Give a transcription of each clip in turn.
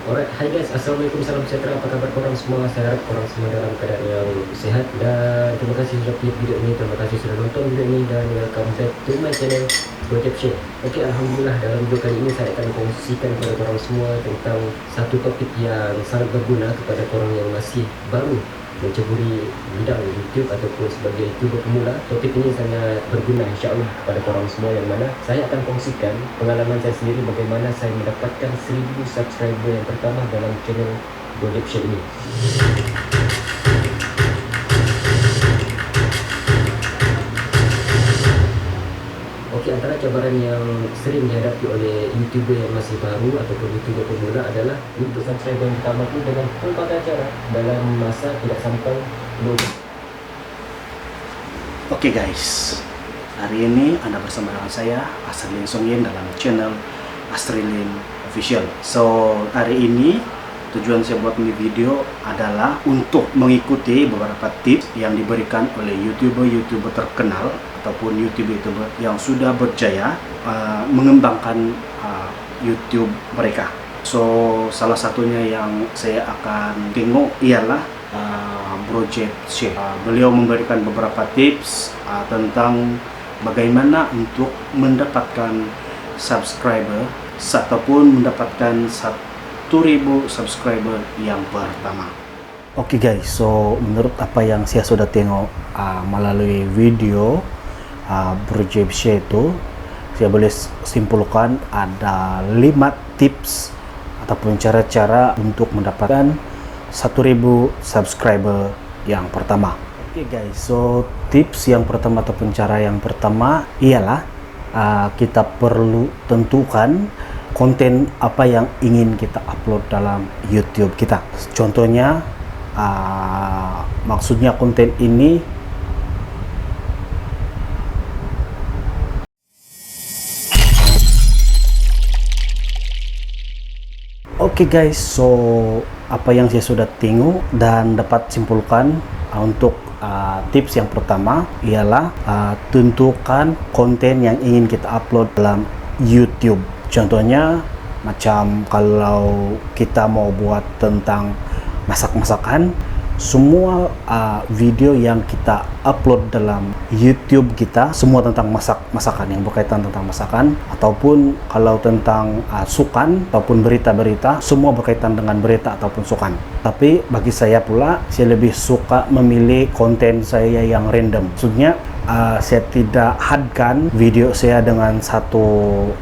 Alright, hai guys, assalamualaikum, salam sejahtera, apa kabar korang semua? Saya harap korang semua dalam keadaan yang sehat. Dan terima kasih sudah klik video ini, terima kasih sudah nonton video ini, dan welcome back to my channel Gojek Share. Oke, Alhamdulillah, dalam video kali ini saya akan kongsikan kepada korang semua tentang satu topik yang sangat berguna kepada korang yang masih baru menceburi bidang YouTube ataupun sebagai YouTuber pemula. Topik ini sangat berguna insyaAllah kepada korang semua, yang mana saya akan kongsikan pengalaman saya sendiri bagaimana saya mendapatkan 1000 subscriber yang pertama dalam channel Gojek Share ini. Oke, antara cabaran yang sering dihadapi oleh YouTuber yang masih baru ataupun YouTuber pemula adalah untuk subscriber yang pertama itu dengan pelbagai cara dalam masa tidak sampai 2 jam. Oke guys, hari ini Anda bersama dengan saya Astrilin Songyin dalam channel Astrilin Official. So hari ini tujuan saya buat ini video adalah untuk mengikuti beberapa tips yang diberikan oleh YouTuber terkenal ataupun YouTuber yang sudah berjaya mengembangkan YouTube mereka. So salah satunya yang saya akan tengok ialah Bro Jeff Share. Beliau memberikan beberapa tips tentang bagaimana untuk mendapatkan subscriber ataupun mendapatkan 1000 subscriber yang pertama. Oke guys, so menurut apa yang saya sudah tengok melalui video Bro Jeff Share itu, saya boleh simpulkan ada 5 tips ataupun cara-cara untuk mendapatkan 1000 subscriber yang pertama. Oke guys, so tips yang pertama ataupun cara yang pertama ialah kita perlu tentukan konten apa yang ingin kita upload dalam YouTube kita. Contohnya, maksudnya konten ini oke guys, so apa yang saya sudah tengok dan dapat simpulkan untuk tips yang pertama ialah tentukan konten yang ingin kita upload dalam YouTube. Contohnya macam kalau kita mau buat tentang masak-masakan, semua video yang kita upload dalam YouTube kita semua tentang masak-masakan, yang berkaitan tentang masakan, ataupun kalau tentang sukan ataupun berita-berita, semua berkaitan dengan berita ataupun sukan. Tapi bagi saya pula, saya lebih suka memilih konten saya yang random. Maksudnya saya tidak hadkan video saya dengan satu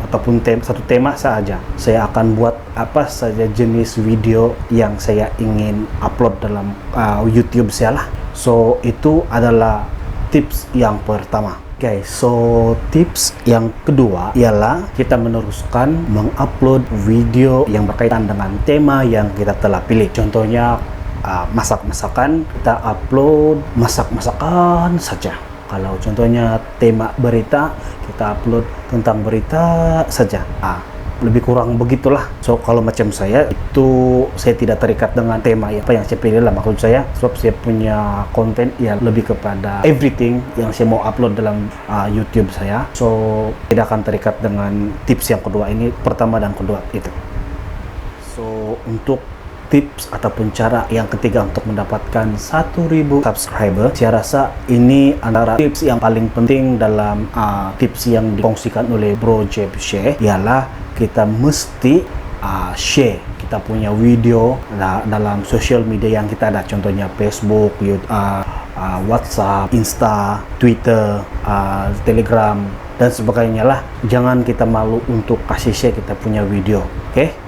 tema saja. Saya akan buat apa saja jenis video yang saya ingin upload dalam YouTube saya lah. So itu adalah tips yang pertama. Guys, so tips yang kedua ialah kita meneruskan mengupload video yang berkaitan dengan tema yang kita telah pilih. Contohnya masak-masakan, kita upload masak-masakan saja. Kalau contohnya tema berita, kita upload tentang berita saja. Lebih kurang begitulah. So kalau macam saya itu, saya tidak terikat dengan tema apa yang saya pilih lah. Maksud saya, sebab saya punya konten ya lebih kepada everything yang saya mau upload dalam YouTube saya. So tidak akan terikat dengan tips yang kedua ini, pertama dan kedua itu. So untuk tips ataupun cara yang ketiga untuk mendapatkan 1000 subscriber, saya rasa ini antara tips yang paling penting dalam tips yang dikongsikan oleh Bro Jeff Share, ialah kita mesti share kita punya video dalam social media yang kita ada. Contohnya Facebook, YouTube, WhatsApp, Insta, Twitter, Telegram, dan sebagainya lah. Jangan kita malu untuk kasih share kita punya video, oke?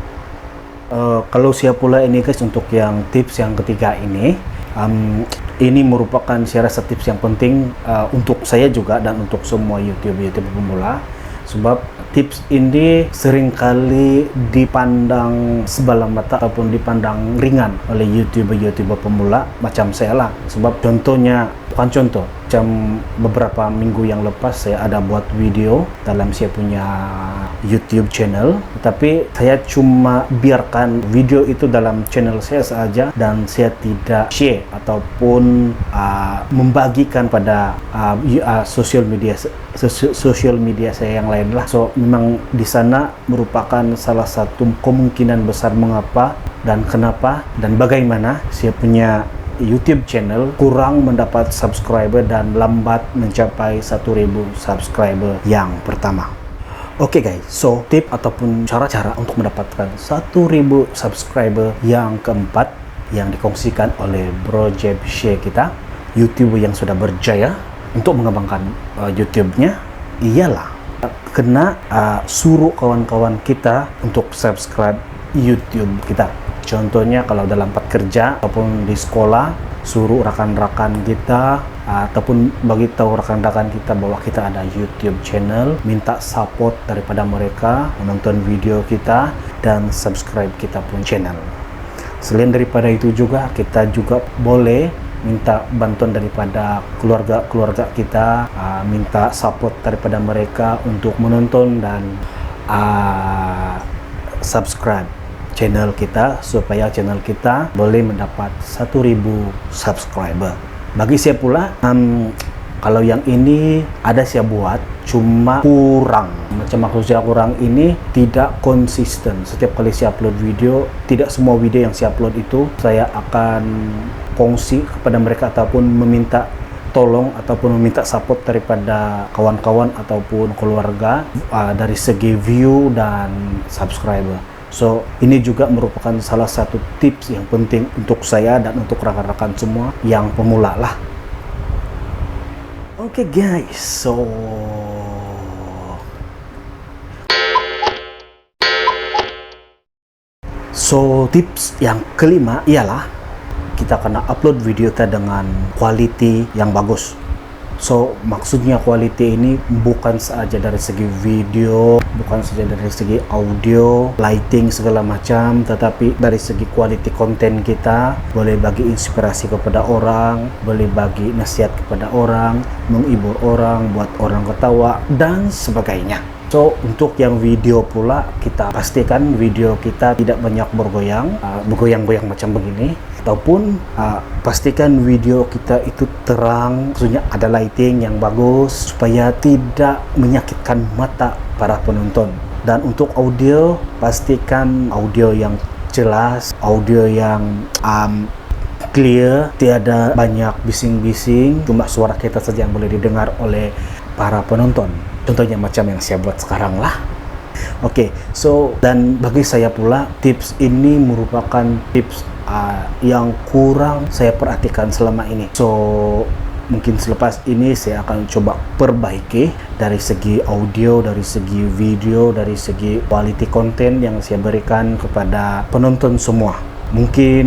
Kalau saya pula ini guys, untuk yang tips yang ketiga ini merupakan saya rasa tips yang penting untuk saya juga dan untuk semua YouTuber pemula, sebab tips ini seringkali dipandang sebelah mata ataupun dipandang ringan oleh YouTuber pemula macam saya lah. Sebab contohnya, bukan contoh, macam beberapa minggu yang lepas saya ada buat video dalam saya punya YouTube channel, tapi saya cuma biarkan video itu dalam channel saya saja dan saya tidak share ataupun membagikan pada social media saya yang lain lah. So memang di sana merupakan salah satu kemungkinan besar mengapa dan kenapa dan bagaimana saya punya YouTube channel kurang mendapat subscriber dan lambat mencapai 1000 subscriber yang pertama. Oke guys, so tip ataupun cara-cara untuk mendapatkan 1000 subscriber yang keempat yang dikongsikan oleh Bro Jeb Share kita, YouTuber yang sudah berjaya untuk mengembangkan YouTube-nya, ialah kena suruh kawan-kawan kita untuk subscribe YouTube kita. Contohnya kalau dalam tempat kerja ataupun di sekolah, suruh rekan-rekan kita ataupun bagi tahu rekan-rekan kita bahwa kita ada YouTube channel, minta support daripada mereka menonton video kita dan subscribe kita pun channel. Selain daripada itu juga, kita juga boleh minta bantuan daripada keluarga-keluarga kita, minta support daripada mereka untuk menonton dan subscribe channel kita supaya channel kita boleh mendapat 1000 subscriber. Bagi saya pula, kalau yang ini ada saya buat cuma kurang. Macam maksud saya kurang ini tidak konsisten. Setiap kali saya upload video, tidak semua video yang saya upload itu saya akan kongsi kepada mereka ataupun meminta tolong ataupun meminta support daripada kawan-kawan ataupun keluarga dari segi view dan subscriber. So, ini juga merupakan salah satu tips yang penting untuk saya dan untuk rekan-rekan semua yang pemula lah. Oke guys, so tips yang kelima ialah kita kena upload video kita dengan quality yang bagus. So, maksudnya quality ini bukan saja dari segi video, bukan saja dari segi audio, lighting segala macam, tetapi dari segi quality konten kita, boleh bagi inspirasi kepada orang, boleh bagi nasihat kepada orang, menghibur orang, buat orang ketawa, dan sebagainya. So, untuk yang video pula, kita pastikan video kita tidak banyak bergoyang-goyang macam begini, ataupun pastikan video kita itu terang, maksudnya ada lighting yang bagus supaya tidak menyakitkan mata para penonton. Dan untuk audio, pastikan audio yang jelas, audio yang clear, tiada banyak bising-bising, cuma suara kita saja yang boleh didengar oleh para penonton. Contohnya macam yang saya buat sekarang lah. Oke, so dan bagi saya pula tips ini merupakan tips yang kurang saya perhatikan selama ini. So mungkin selepas ini saya akan coba perbaiki dari segi audio, dari segi video, dari segi quality konten yang saya berikan kepada penonton semua. Mungkin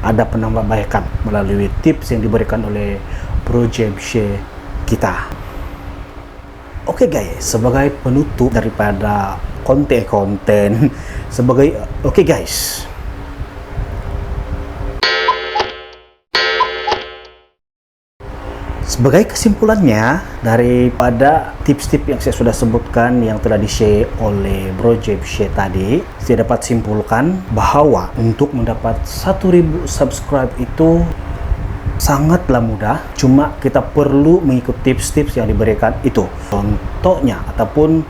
ada penambahbaikan melalui tips yang diberikan oleh Bro Jeb Share kita. Oke guys, sebagai penutup daripada konten-konten oke guys, sebagai kesimpulannya daripada tips-tips yang saya sudah sebutkan yang telah di-share oleh Bro Jeb Share tadi, saya dapat simpulkan bahwa untuk mendapat 1000 subscribe itu sangatlah mudah, cuma kita perlu mengikuti tips-tips yang diberikan itu. Contohnya ataupun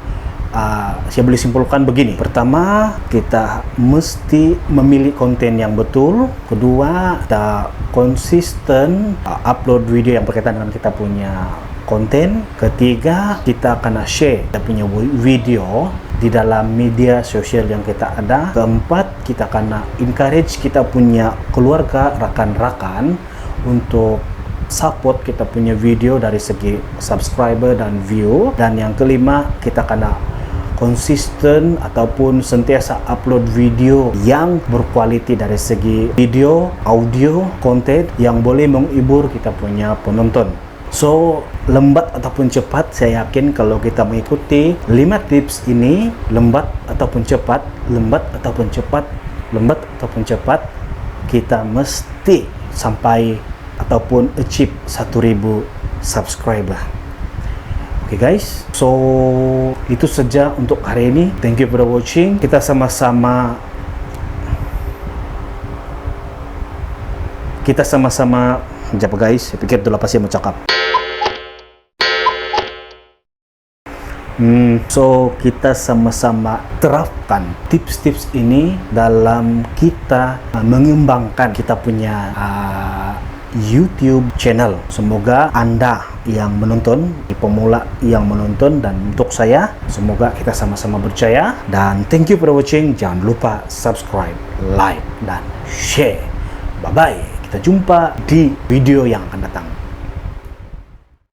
saya boleh simpulkan begini. Pertama, kita mesti memilih konten yang betul. Kedua, kita konsisten upload video yang berkaitan dengan kita punya konten. Ketiga, kita akan share kita punya video di dalam media sosial yang kita ada. Keempat, kita akan encourage kita punya keluarga, rakan-rakan untuk support kita punya video dari segi subscriber dan view. Dan yang kelima, kita kena konsisten ataupun sentiasa upload video yang berkualiti dari segi video, audio, konten yang boleh menghibur kita punya penonton. So, lambat ataupun cepat, saya yakin kalau kita mengikuti 5 tips ini, lambat ataupun cepat, kita mesti sampai ataupun achieve 1000 subscriber. Oke guys, so itu saja untuk hari ini. Thank you for watching. Kita sama-sama guys, saya pikir itulah pasti mau cakap. So kita sama-sama terapkan tips-tips ini dalam kita mengembangkan kita punya YouTube channel. Semoga Anda yang menonton, pemula yang menonton, dan untuk saya, semoga kita sama-sama berjaya. Dan thank you for watching. Jangan lupa subscribe, like, dan share. Bye-bye. Kita jumpa di video yang akan datang.